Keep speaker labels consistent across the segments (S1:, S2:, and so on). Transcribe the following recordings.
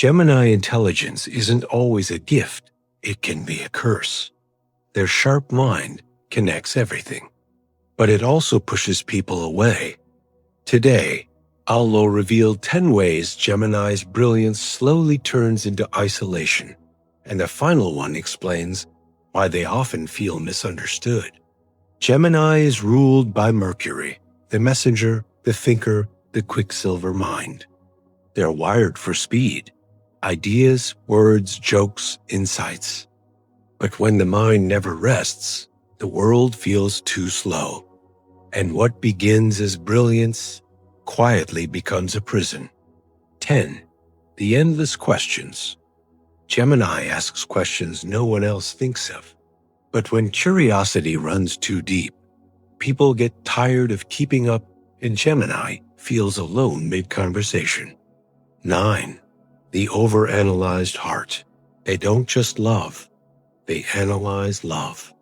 S1: Gemini intelligence isn't always a gift, it can be a curse. Their sharp mind connects everything, but it also pushes people away. Today, I'll reveal 10 ways Gemini's brilliance slowly turns into isolation, and the final one explains why they often feel misunderstood. Gemini is ruled by Mercury, the messenger, the thinker, the quicksilver mind. They're wired for speed, ideas, words, jokes, insights. But when the mind never rests, the world feels too slow. And what begins as brilliance quietly becomes a prison. 10. The endless questions. Gemini asks questions no one else thinks of. But when curiosity runs too deep, people get tired of keeping up, and Gemini feels alone mid-conversation. 9. The Overanalyzed Heart. They don't just love, they analyze love.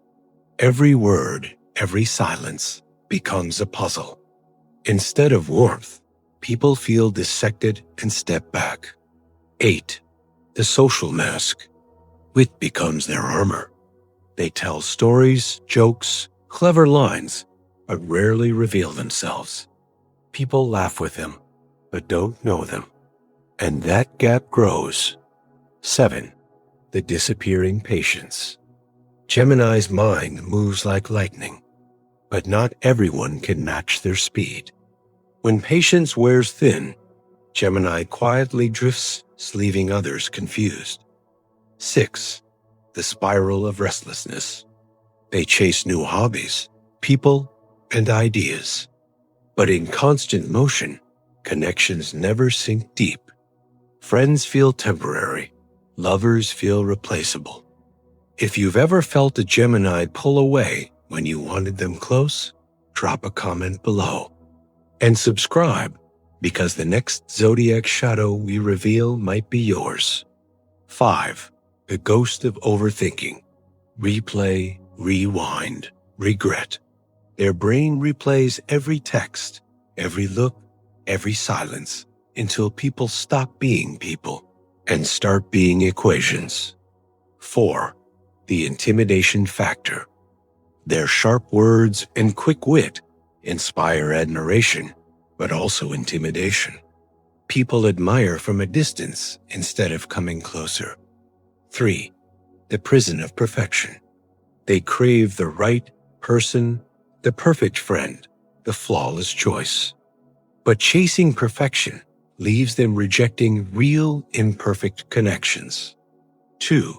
S1: Every word, every silence becomes a puzzle. Instead of warmth, people feel dissected and step back. 8. The social mask. Wit becomes their armor. They tell stories, jokes, clever lines, but rarely reveal themselves. People laugh with them, but don't know them. And that gap grows. 7. The disappearing patience. Gemini's mind moves like lightning, but not everyone can match their speed. When patience wears thin, Gemini quietly drifts, leaving others confused. 6. The Spiral of Restlessness. They chase new hobbies, people, and ideas. But in constant motion, connections never sink deep. Friends feel temporary, lovers feel replaceable. If you've ever felt a Gemini pull away when you wanted them close, drop a comment below. And subscribe, because the next zodiac shadow we reveal might be yours. 5. The Ghost of Overthinking. Replay, rewind, regret. Their brain replays every text, every look, every silence, until people stop being people and start being equations. 4. The Intimidation Factor. Their sharp words and quick wit inspire admiration, but also intimidation. People admire from a distance instead of coming closer. 3. The Prison of Perfection. They crave the right person, the perfect friend, the flawless choice. But chasing perfection leaves them rejecting real, imperfect connections. 2.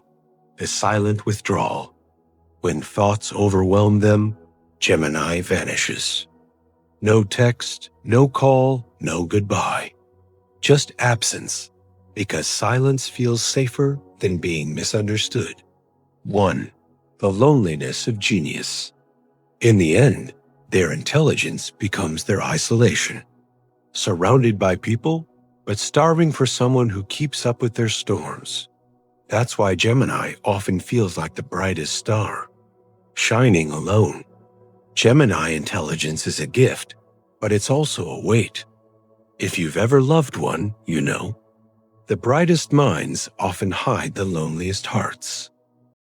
S1: The Silent Withdrawal. When thoughts overwhelm them, Gemini vanishes. No text, no call, no goodbye. Just absence, because silence feels safer than being misunderstood. 1. The Loneliness of Genius. In the end, their intelligence becomes their isolation. Surrounded by people, but starving for someone who keeps up with their storms. That's why Gemini often feels like the brightest star, shining alone. Gemini intelligence is a gift, but it's also a weight. If you've ever loved one, you know. The brightest minds often hide the loneliest hearts.